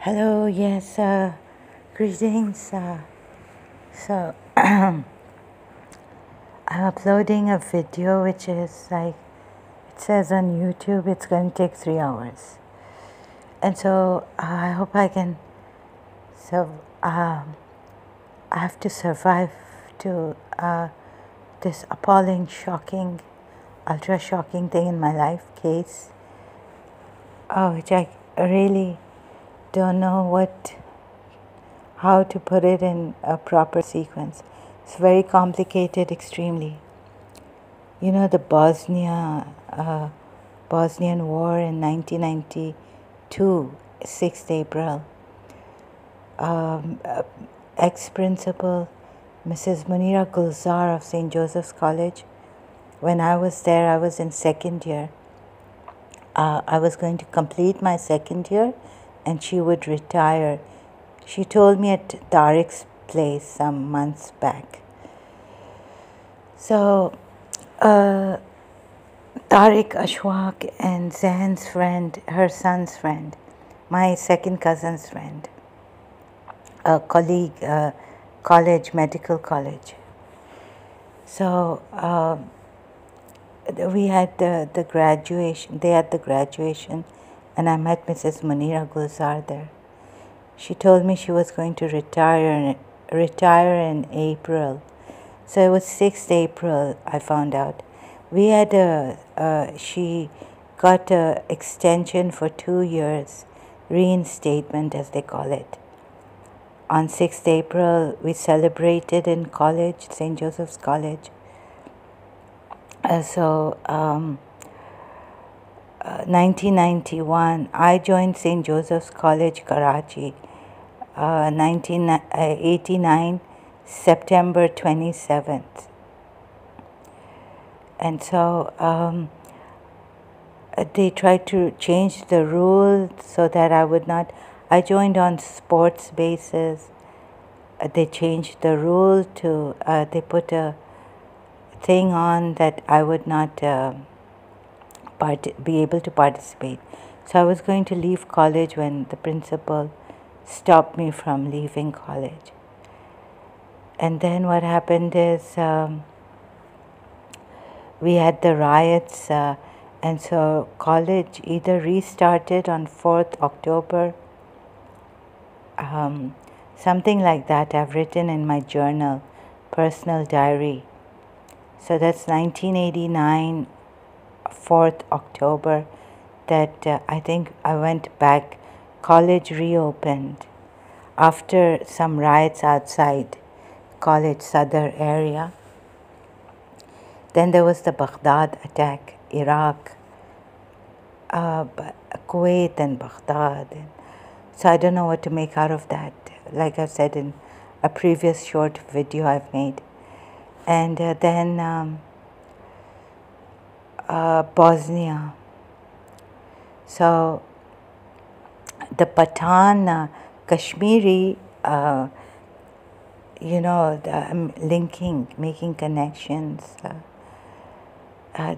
Hello, yes, greetings. So, I'm uploading a video which is like, it says on YouTube it's going to take 3 hours. And so I hope I can, I have to survive to this appalling, shocking, ultra shocking thing in my life case, which I really don't know how to put it in a proper sequence. It's very complicated, extremely. You know, the Bosnian War in 1992, 6th April. Ex-principal Mrs. Munira Gulzar of St. Joseph's College. When I was there, I was in second year. I was going to complete my second year and she would retire. She told me at Tariq's place some months back. So, Tariq Ashwaq and Zahan's friend, her son's friend, my second cousin's friend, a colleague, medical college. So, we had the graduation, they had the graduation, and I met Mrs. Munira Gulzar there. She told me she was going to retire in April. So it was 6th April, I found out. We had she got a extension for 2 years, reinstatement as they call it. On 6th April, we celebrated in college, St. Joseph's College. 1991, I joined St. Joseph's College, Karachi. 1989, September 27th. And so they tried to change the rule so that I would not. I joined on sports basis. They changed the rule to, they put a thing on that I would not be able to participate. So I was going to leave college when the principal stopped me from leaving college. And then what happened is we had the riots, and so college either restarted on 4th October, something like that. I've written in my journal, personal diary. So that's 1989, 4th October, that I think I went back. College reopened after some riots outside college, southern area. Then there was the Baghdad attack, Iraq, Kuwait and Baghdad. So I don't know what to make out of that. Like I said in a previous short video I've made. And then Bosnia. So the Pathan, Kashmiri, you know, linking, making connections.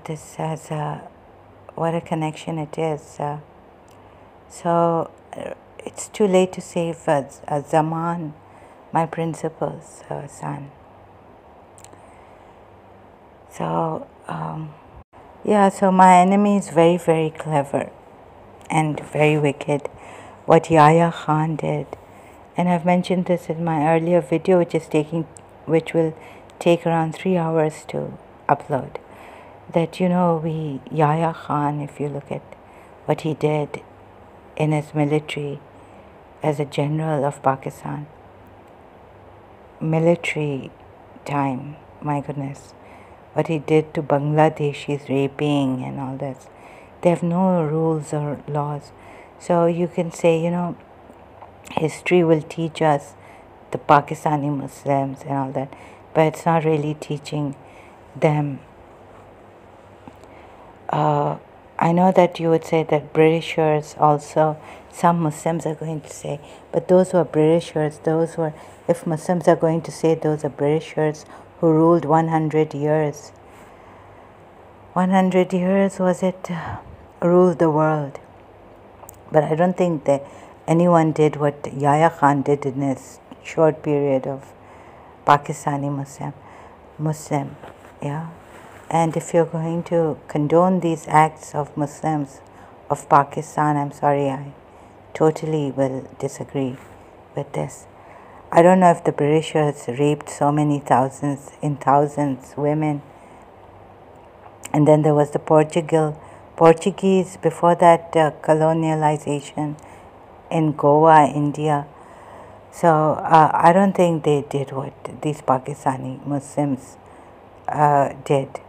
This has what a connection it is. So it's too late to save Zaman, my principal's son. So yeah, so my enemy is very, very clever and very wicked. What Yahya Khan did, and I've mentioned this in my earlier video, which will take around 3 hours to upload. That, you know, Yahya Khan, if you look at what he did in his military as a general of Pakistan, military time, my goodness, what he did to Bangladeshis, raping and all this. They have no rules or laws. So you can say, you know, history will teach us, the Pakistani Muslims and all that, but it's not really teaching them. I know that you would say that Britishers also, some Muslims are going to say, but those who are Britishers, if Muslims are going to say those are Britishers who ruled 100 years. 100 years was it ruled the world. But I don't think anyone did what Yahya Khan did in his short period of Pakistani Muslim, yeah. And if you're going to condone these acts of Muslims of Pakistan, I'm sorry, I totally will disagree with this. I don't know if the Britishers raped so many thousands women. And then there was the Portuguese before that colonialization in Goa, India. So I don't think they did what these Pakistani Muslims did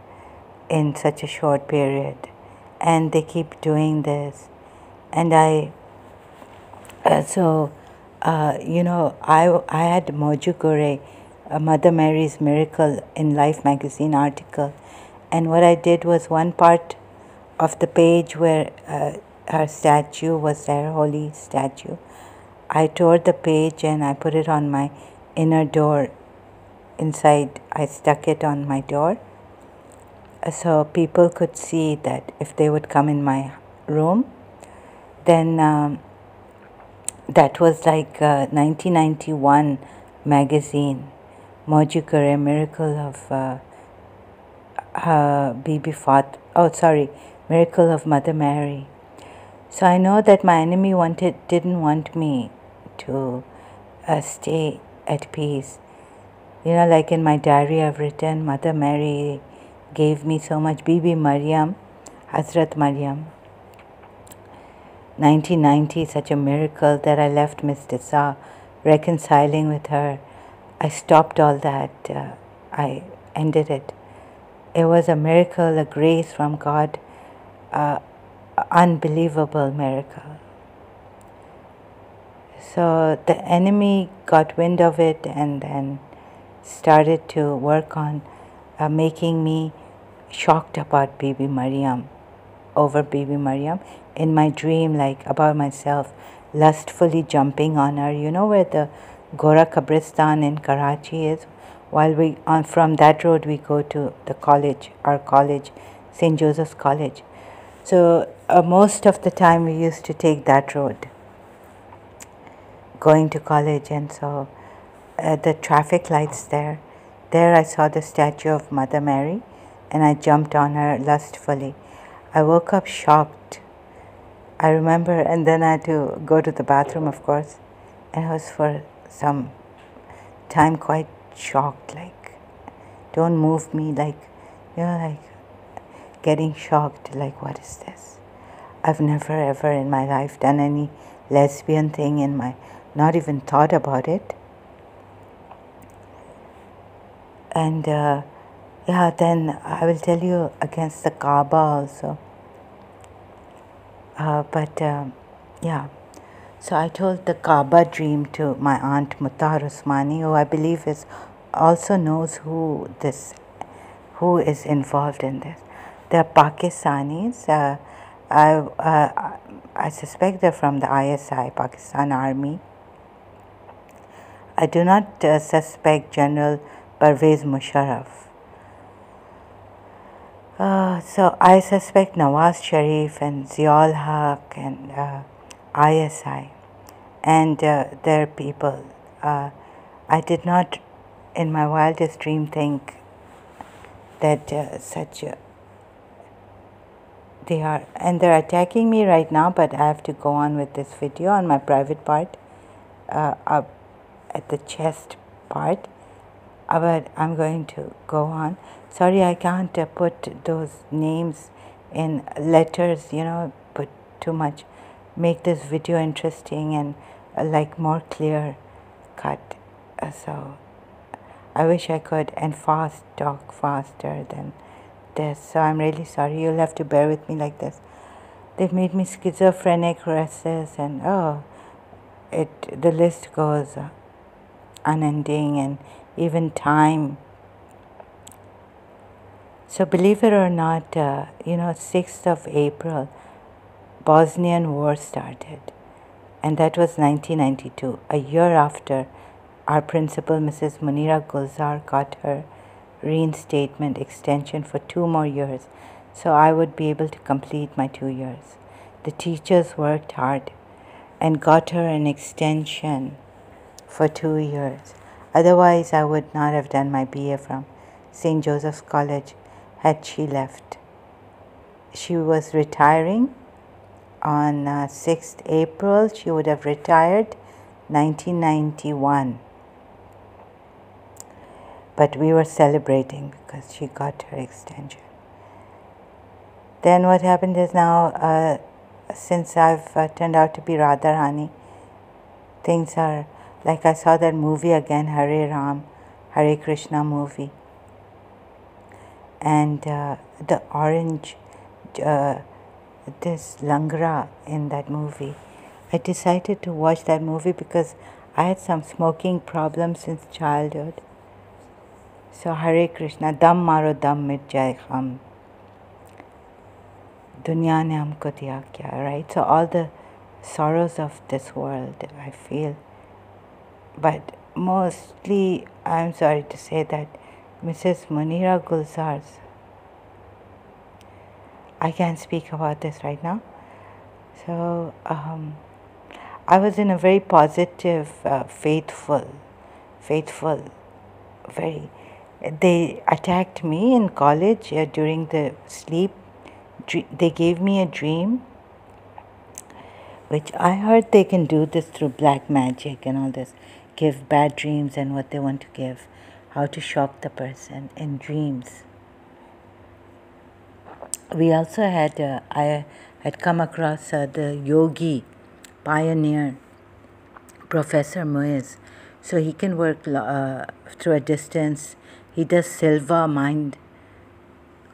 in such a short period. And they keep doing this. And I had Moju Gore, Mother Mary's Miracle in Life magazine article, and what I did was one part of the page where her statue was there, holy statue. I tore the page and I put it on my inner door. Inside, I stuck it on my door so people could see that if they would come in my room, then that was like 1991 magazine, Moju Kare, Miracle of Miracle of Mother Mary. So I know that my enemy didn't want me to stay at peace. You know, like in my diary I've written, Mother Mary gave me so much. Bibi Maryam, Hazrat Maryam, 1990, such a miracle that I left Miss Dessa, reconciling with her. I stopped all that. I ended it. It was a miracle, a grace from God, unbelievable miracle. So the enemy got wind of it and then started to work on making me shocked about Bibi Maryam, over Bibi Maryam, in my dream, like about myself, lustfully jumping on her. You know where the Gora Kabristan in Karachi is? While from that road we go to the college, our college, St. Joseph's College. So most of the time we used to take that road going to college, and so the traffic lights there I saw the statue of Mother Mary and I jumped on her lustfully. I woke up shocked, I remember, and then I had to go to the bathroom, of course, and I was for some time quite shocked, like, don't move me, like, like getting shocked, like, what is this? I've never ever in my life done any lesbian thing not even thought about it. And then I will tell you against the Kaaba also. So I told the Kaaba dream to my aunt Mutar Usmani, who I believe also knows who is involved in this. They're Pakistanis. I suspect they're from the ISI, Pakistan Army. I do not suspect General Parvez Musharraf. So I suspect Nawaz Sharif and Ziaul Haq and ISI and their people. I did not in my wildest dream think that they are, and they're attacking me right now, but I have to go on with this video on my private part, up at the chest part, but I'm going to go on. Sorry, I can't put those names in letters, put too much, make this video interesting and like more clear cut. So I wish I could and talk faster than this. So I'm really sorry. You'll have to bear with me like this. They've made me schizophrenic, restless, and the list goes unending, and even time. So believe it or not, 6th of April, Bosnian War started, and that was 1992, a year after our principal, Mrs. Munira Gulzar, got her reinstatement extension for 2 more years, so I would be able to complete my 2 years. The teachers worked hard and got her an extension for 2 years. Otherwise, I would not have done my BA from St. Joseph's College had she left. She was retiring on 6th April. She would have retired 1991. But we were celebrating because she got her extension. Then what happened is now, since I've turned out to be Radharani, things are like I saw that movie again, Hare Ram, Hare Krishna movie. And the orange, this Langra in that movie. I decided to watch that movie because I had some smoking problems since childhood. So Hare Krishna, dam maro dam mit jai kham. Dunya ne humko diya kya, right? So all the sorrows of this world I feel. But mostly, I'm sorry to say that Mrs. Munira Gulzar's, I can't speak about this right now. So I was in a very positive, faithful, very. They attacked me in college during the sleep. They gave me a dream, which I heard they can do this through black magic and all this, give bad dreams and what they want to give, how to shock the person in dreams. We also had, I had come across the yogi pioneer, Professor Muiz. So he can work through a distance. He does Silva mind,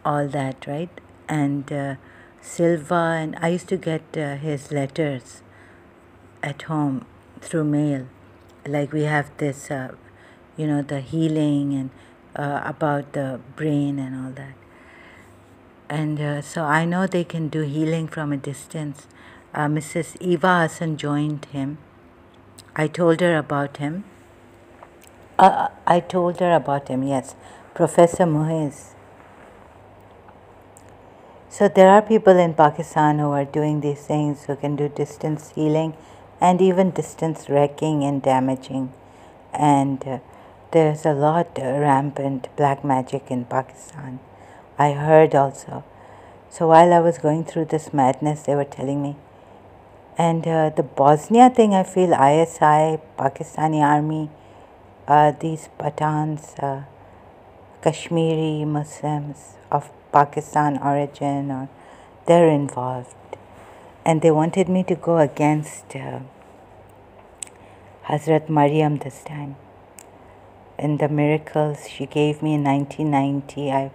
all that, right? And Silva, and I used to get his letters at home through mail. Like we have this, the healing and about the brain and all that. And so I know they can do healing from a distance. Mrs. Eva Hassan joined him. I told her about him. Yes. Professor Muiz. So there are people in Pakistan who are doing these things, who can do distance healing and even distance wrecking and damaging. And there's a lot rampant black magic in Pakistan. I heard also. So while I was going through this madness, they were telling me. And the Bosnia thing, I feel ISI, Pakistani army, these Pathans, Kashmiri Muslims of Pakistan origin, they're involved. And they wanted me to go against Hazrat Maryam this time. In the miracles she gave me in 1990,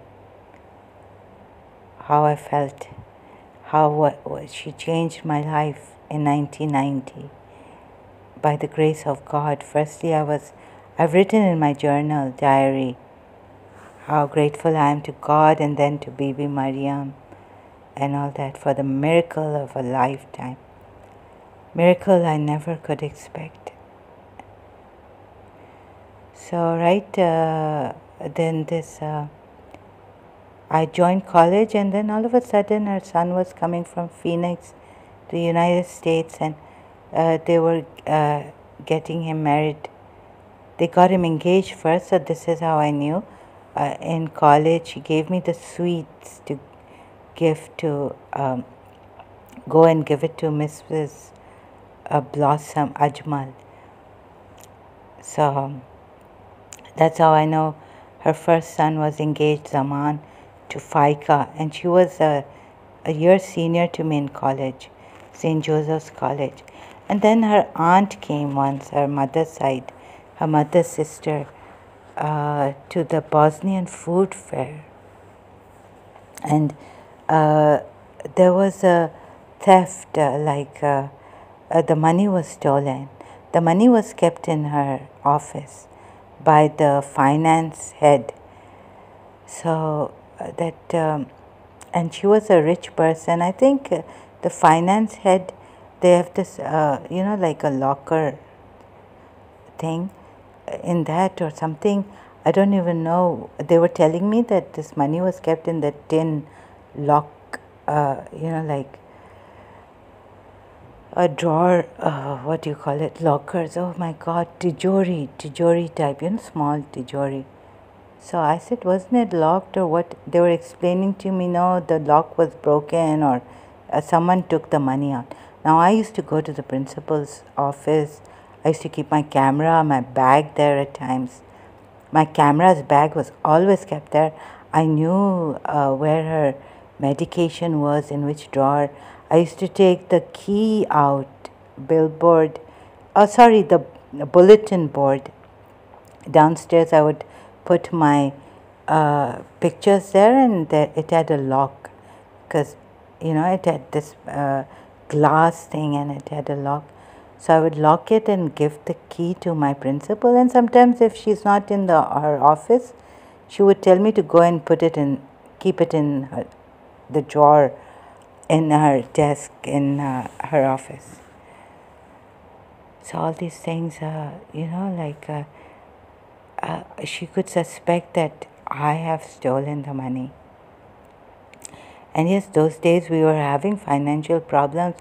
how I felt, how she changed my life in 1990 by the grace of God. Firstly, I've written in my journal, diary, how grateful I am to God and then to Bibi Maryam and all that for the miracle of a lifetime. Miracle I never could expect. So then this, I joined college, and then all of a sudden her son was coming from Phoenix, the United States, and they were getting him married. They got him engaged first, so this is how I knew. In college, she gave me the sweets to give to, go and give it to Mrs. Blossom Ajmal. So that's how I know her first son was engaged, Zaman, to Faika, and she was a year senior to me in college, St. Joseph's College. And then her aunt came once, her mother's side, her mother's sister, to the Bosnian food fair. And there was a theft, the money was stolen. The money was kept in her office by the finance head. So and she was a rich person. I think the finance head, they have this, like a locker thing in that or something. I don't even know. They were telling me that this money was kept in the tin lock, a drawer, what do you call it, lockers, oh my god, tijori type, small tijori. So I said, wasn't it locked or what? They were explaining to me, no, the lock was broken or someone took the money out. Now I used to go to the principal's office. I used to keep my camera, my bag there at times. My camera's bag was always kept there. I knew where her medication was, in which drawer. I used to take the key out, billboard, the bulletin board. Downstairs I would put my pictures there, and it had a lock because it had this glass thing and it had a lock. So I would lock it and give the key to my principal, and sometimes if she's not in her office, she would tell me to go and keep it in the drawer in her desk in her office. So all these things, she could suspect that I have stolen the money. And yes, those days we were having financial problems,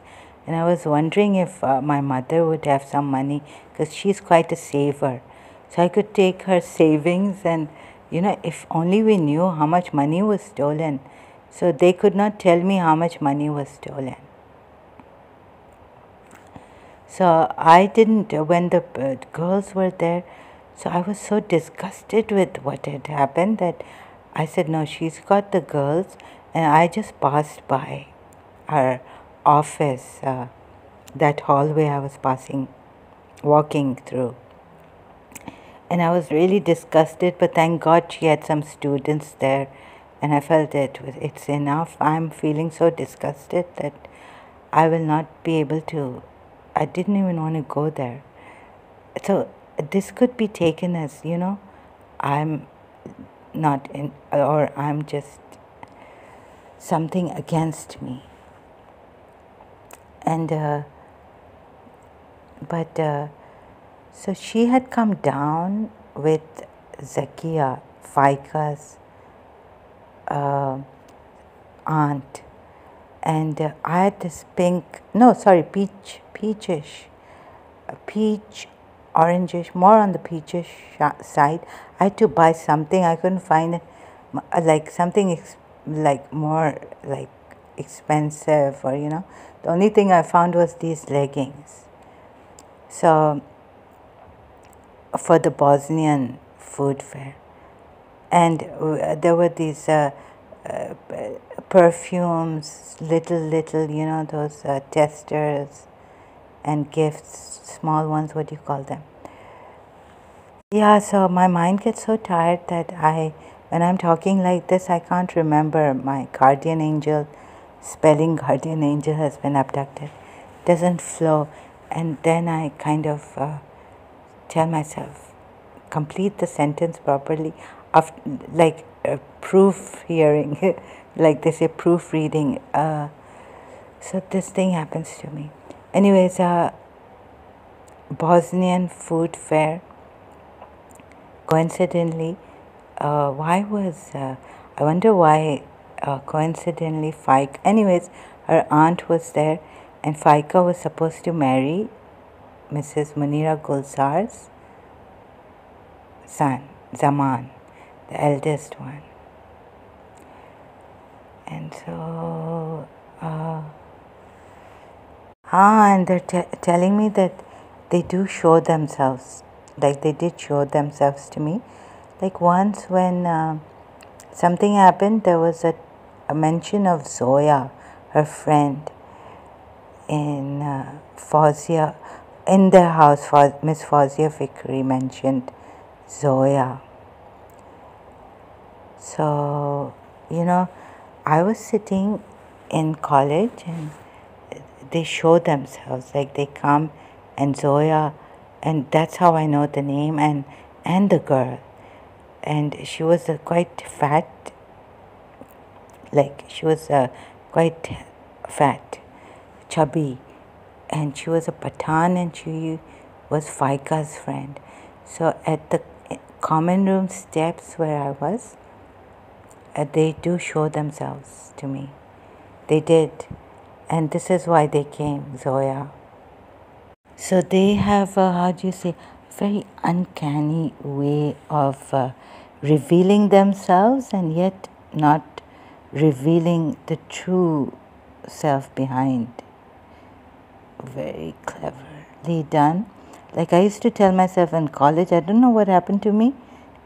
and I was wondering if my mother would have some money, because she's quite a saver. So I could take her savings, and if only we knew how much money was stolen. So they could not tell me how much money was stolen. So I didn't, when the girls were there, so I was so disgusted with what had happened that I said, no, she's got the girls. And I just passed by her office, that hallway I was walking through. And I was really disgusted, but thank God she had some students there. And I felt that it's enough. I'm feeling so disgusted that I will not be able to, I didn't even want to go there. So this could be taken as, I'm not in, or I'm just something against me. And so she had come down with Zakia, Faika's aunt, and I had this peach, orangish, more on the peachish side. I had to buy something. I couldn't find it, like something more like expensive, or the only thing I found was these leggings. So for the Bosnian food fair, and there were these perfumes, little those testers and gifts, small ones, what do you call them? Yeah, so my mind gets so tired that when I'm talking like this, I can't remember my guardian angel, spelling guardian angel has been abducted. Doesn't flow. And then I kind of tell myself, complete the sentence properly, like proof hearing, like they say, proofreading. So this thing happens to me. Anyways, Bosnian food fair. Coincidentally, I wonder why coincidentally Faika, anyways, her aunt was there, and Faika was supposed to marry Mrs. Munira Gulzar's son, Zaman, the eldest one. And so, and they're telling me that they do show themselves. Like they did show themselves to me. Like once when something happened, there was a mention of Zoya, her friend, in Fawzia, in their house. Miss Fawzia Fikri mentioned Zoya. So, I was sitting in college and they show themselves, like they come, and Zoya, and that's how I know the name and the girl. And she was quite fat, quite fat, chubby, and she was a Pathan, and she was Faika's friend. So at the common room steps where I was, they do show themselves to me. They did. And this is why they came, Zoya. So they have a, how do you say, very uncanny way of revealing themselves and yet not revealing the true self behind. Very cleverly done. Like I used to tell myself in college, I don't know what happened to me,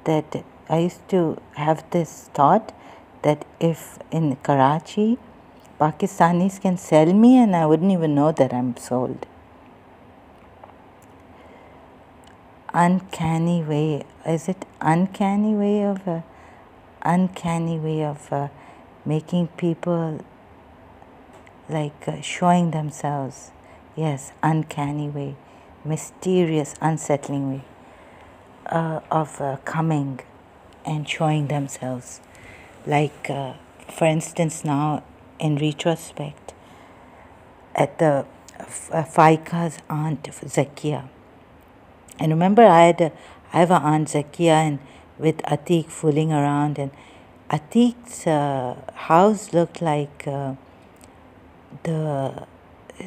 that I used to have this thought that if in Karachi, Pakistanis can sell me and I wouldn't even know that I'm sold. Uncanny way. Is it uncanny way of making people like showing themselves? Yes, uncanny way, mysterious, unsettling way of coming and showing themselves. Like, for instance, now in retrospect, at the Faika's aunt Zakia. And remember, I have an aunt Zakia and with Atiq fooling around, and Atiq's house looked like the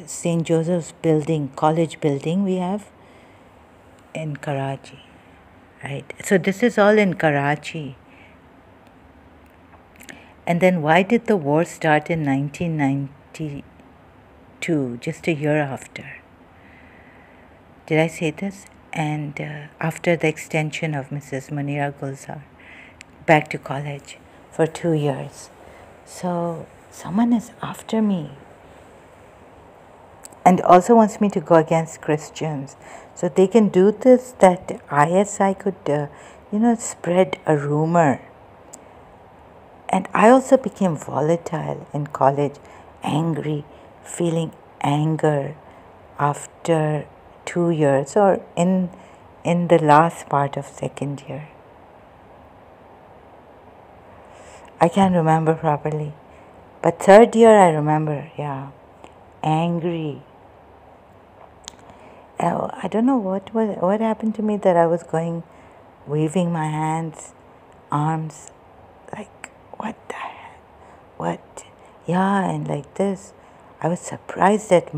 St. Joseph's building, college building we have in Karachi, right? So this is all in Karachi. And then why did the war start in 1992, just a year after? Did I say this? And after the extension of Mrs. Munira Gulzar back to college for 2 years. So someone is after me and also wants me to go against Christians. So they can do this, that ISI could, spread a rumor. And I also became volatile in college, angry, feeling anger after 2 years or in the last part of second year. I can't remember properly. But third year I remember, yeah. Angry. I don't know what happened to me that I was going, waving my hands, arms, like, what the hell? What? Yeah, and like this. I was surprised at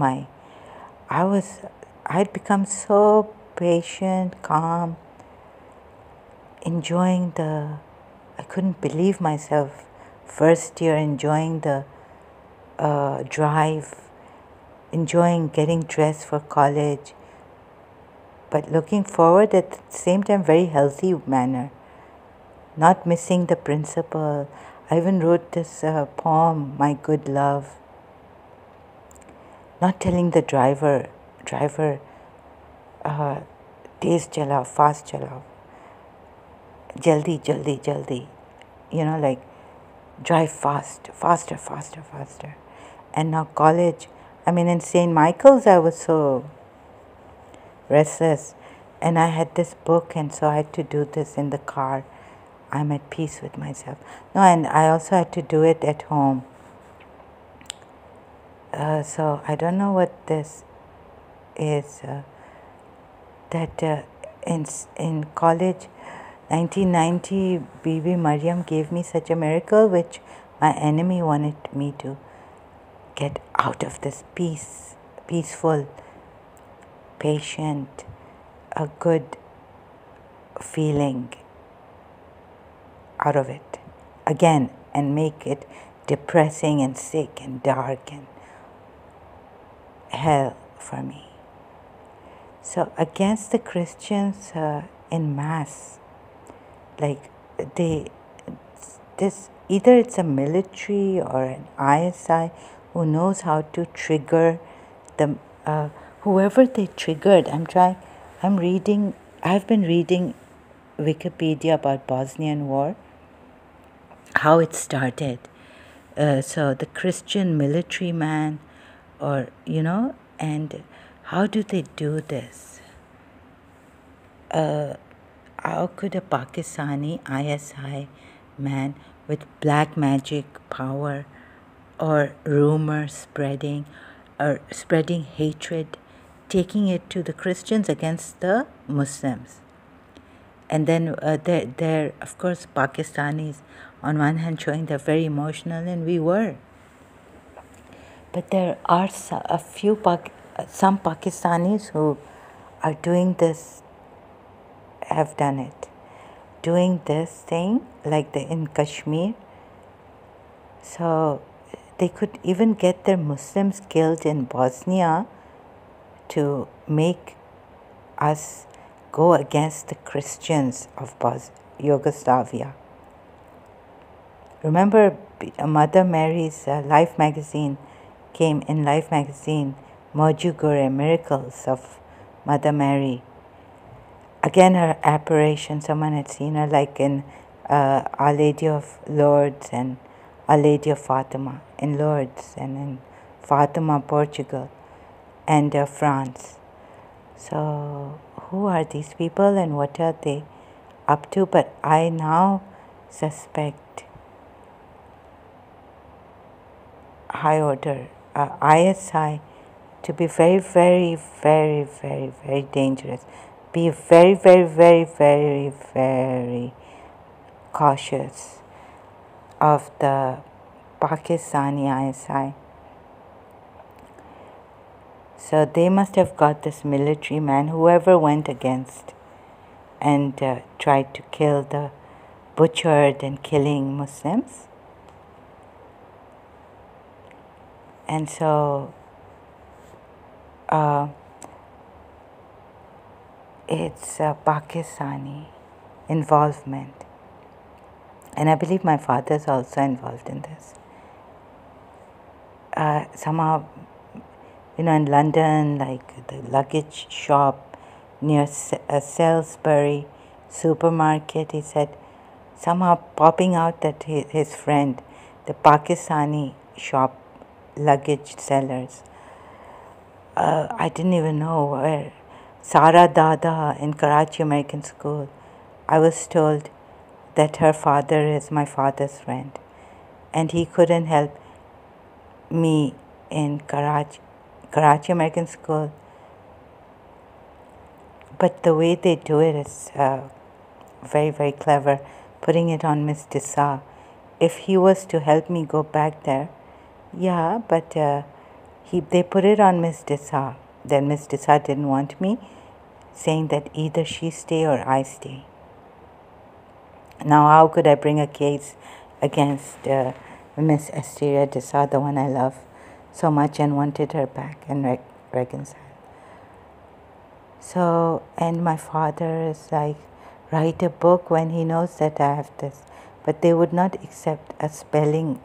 I'd become so patient, calm, enjoying I couldn't believe myself. First year, enjoying the drive, enjoying getting dressed for college, but looking forward at the same time, very healthy manner, not missing the principle. I even wrote this poem, My Good Love, not telling the driver, तेज चलाओ, fast चलाओ, jaldi, jaldi, jaldi, like drive fast, faster, faster, faster. And now college, in St. Michael's I was so restless, and I had this book, and so I had to do this in the car. I'm at peace with myself. No, and I also had to do it at home. So I don't know what this is. That in college, 1990, Bibi Mariam gave me such a miracle, which my enemy wanted me to get out of this peaceful, patient, a good feeling out of it again, and make it depressing and sick and dark and hell for me. So against the Christians in mass, like either it's a military or an ISI who knows how to trigger the whoever they triggered. I've been reading Wikipedia about Bosnian war, how it started. So the Christian military man, or and how do they do this? How could a Pakistani ISI man with black magic power or rumor spreading or spreading hatred, taking it to the Christians against the Muslims? And then they're, of course, Pakistanis on one hand showing they're very emotional, and we were. But there are a few some Pakistanis who are doing this have done it. Doing this thing, like in Kashmir, so they could even get their Muslims killed in Bosnia to make us go against the Christians of Yugoslavia. Remember, Mother Mary's Life magazine came in Life magazine, Mojugure, Miracles of Mother Mary. Again, her apparition, someone had seen her like in Our Lady of Lourdes and Our Lady of Fatima in Lourdes and in Fatima, Portugal, and France. So who are these people and what are they up to? But I now suspect high order ISI to be very, very, very, very, very dangerous. Be very, very, very, very, very cautious of the Pakistani ISI. So they must have got this military man, whoever went against and tried to kill the butchered and killing Muslims. And so it's Pakistani involvement. And I believe my father is also involved in this. Somehow, in London, like the luggage shop near Salisbury supermarket, he said, somehow popping out that his friend, the Pakistani shop luggage sellers, I didn't even know where. Sara Dada in Karachi American School, I was told that her father is my father's friend, and he couldn't help me in Karachi American School. But the way they do it is very, very clever, putting it on Miss Disa. If he was to help me go back there, yeah, but they put it on Miss Disa. Then Miss Disa didn't want me, saying that either she stay or I stay. Now, how could I bring a case against Miss Asteria Disa, the one I love so much and wanted her back and reconcile? So, and my father is like, write a book when he knows that I have this. But they would not accept a spelling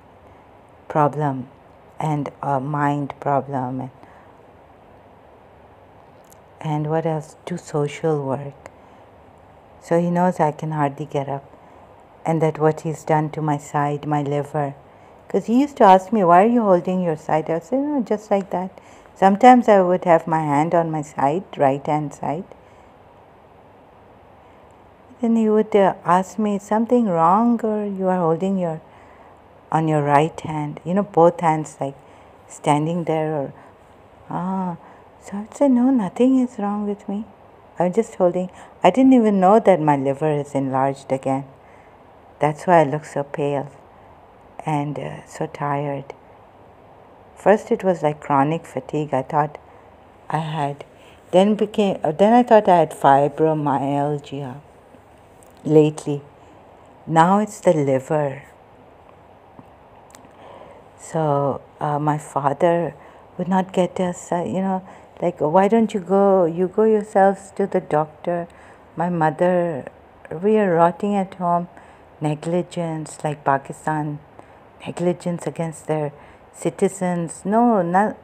problem and a mind problem and what else? Do social work. So he knows I can hardly get up, and that what he's done to my side, my liver. Because he used to ask me, why are you holding your side? I would say, no, just like that. Sometimes I would have my hand on my side, right hand side. Then he would ask me, is something wrong, or you are holding on your right hand, both hands like standing there, or so I would say, no, nothing is wrong with me. I'm just holding. I didn't even know that my liver is enlarged again. That's why I look so pale and so tired. First it was like chronic fatigue. I thought I had. Then I thought I had fibromyalgia lately. Now it's the liver. So my father would not get us, like, why don't you go yourselves to the doctor. My mother, we are rotting at home. Negligence, like Pakistan, negligence against their citizens. No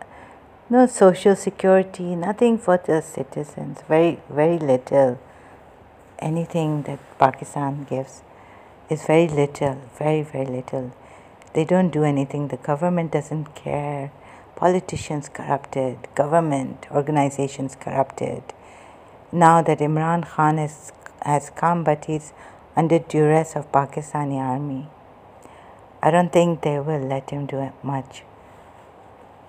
social security, nothing for the citizens. Very, very little. Anything that Pakistan gives is very little, very, very little. They don't do anything. The government doesn't care. Politicians corrupted, government organizations corrupted. Now that Imran Khan has come, but he's under duress of Pakistani army, I don't think they will let him do much.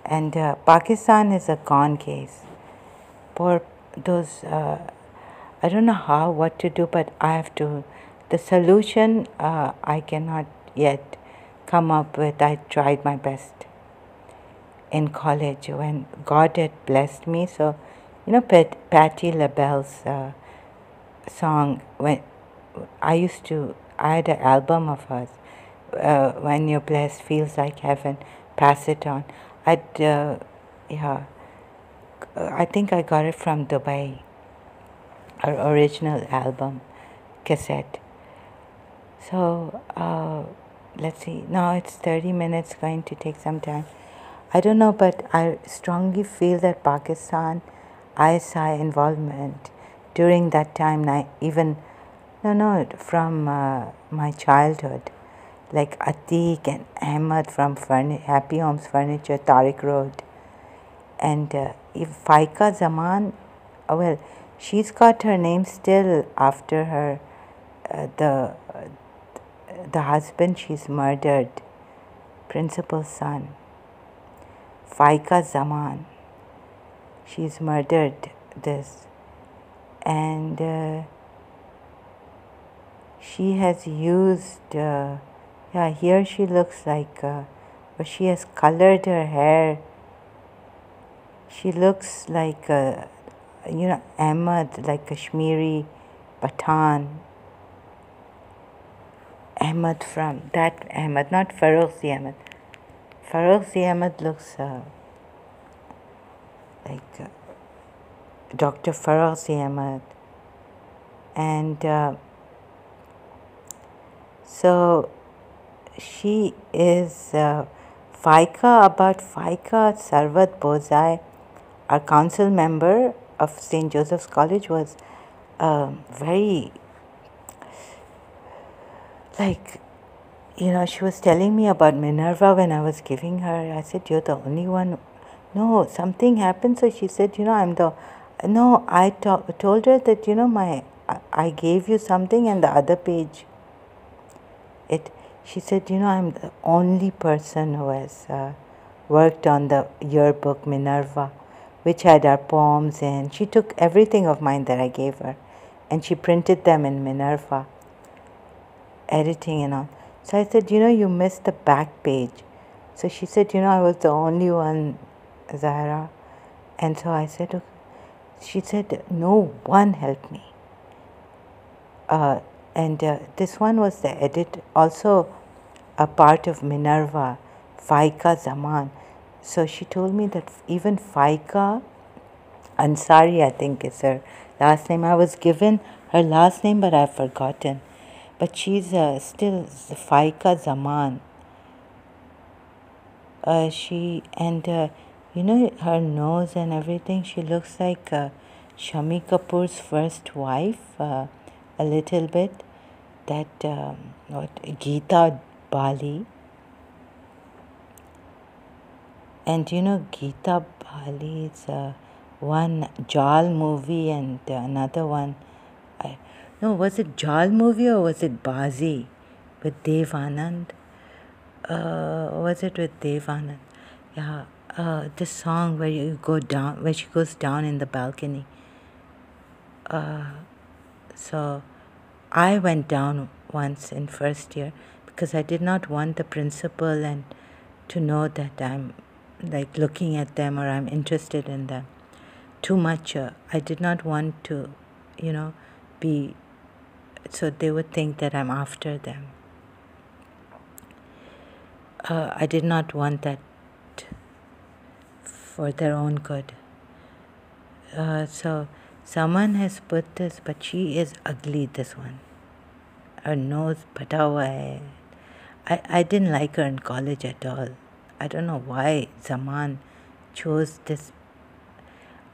And Pakistan is a gone case. For those, I don't know what to do, but I have to. The solution I cannot yet come up with. I tried my best. in college when God had blessed me. So, Patti LaBelle's song, I had an album of hers, When You're Blessed Feels Like Heaven, Pass It On. Yeah, I think I got it from Dubai, her original album cassette. So, let's see. Now it's 30 minutes, going to take some time. I don't know, but I strongly feel that Pakistan ISI involvement during that time, from my childhood, like Atiq and Ahmad from Happy Homes Furniture, Tariq Road, and if Faika Zaman, well, she's got her name still after her, the husband she's murdered, principal son, Faika Zaman. She's murdered this, and she has used, yeah, here she looks like, but she has colored her hair. She looks like, Ahmad, like Kashmiri Pathan. Ahmad from that Ahmad, not Farooqi Ahmad. Farooqi Ahmad looks like Dr. Farooqi Ahmad. And so she is about Faika Sarwat Bozai, our council member of St. Joseph's College, was very, like, she was telling me about Minerva when I was giving her. I said, "You're the only one." No, something happened. So she said, "I'm the." No, I told her that I gave you something, and the other page. She said, "I'm the only person who has worked on the yearbook Minerva, which had our poems in." She took everything of mine that I gave her, and she printed them in Minerva, editing and all. So I said, "You missed the back page." So she said, "I was the only one, Zahra." And so I said, "Okay." She said, "No one helped me." And this one was the edit, also a part of Minerva, Faika Zaman. So she told me that even Faika Ansari, I think is her last name. I was given her last name, but I've forgotten. But she's still Faika Zaman. Her nose and everything, she looks like Shami Kapoor's first wife, a little bit. That, Geeta Bali. And Geeta Bali is one Jal movie and another one. No, was it Jal movie or was it Bazi with Dev Anand? Was it with Dev Anand? Yeah, this song where she goes down in the balcony. So I went down once in first year because I did not want the principal and to know that I'm like looking at them or I'm interested in them too much. I did not want to, be, so they would think that I'm after them. I did not want that for their own good. So someone has put this, but she is ugly, this one. Her nose phata hua hai. I didn't like her in college at all. I don't know why Zaman chose this.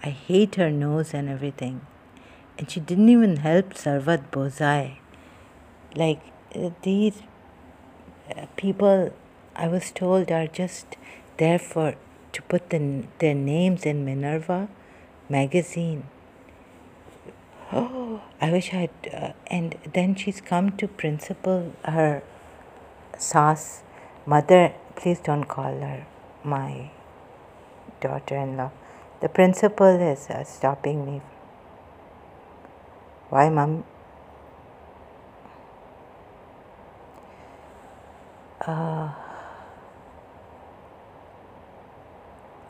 I hate her nose and everything. And she didn't even help Sarwat Bozai. Like, these people, I was told, are just there to put their names in Minerva magazine. Oh, I wish I'd. And then she's come to principal, her Saas, mother. Please don't call her my daughter-in-law. The principal is stopping me. Why, Mom?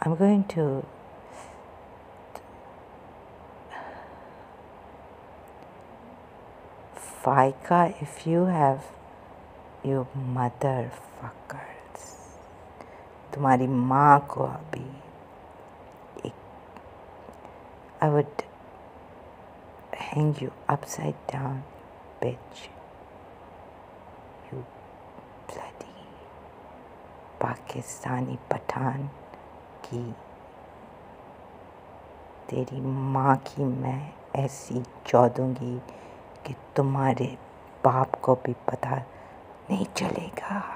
I'm going to FICA if you have you motherfuckers. तुम्हारी माँ को अभी एक I would hang you upside down, bitch. You bloody Pakistani Pathan की तेरी माँ की मैं ऐसी चौधूंगी कि तुम्हारे बाप को भी पता नहीं चलेगा.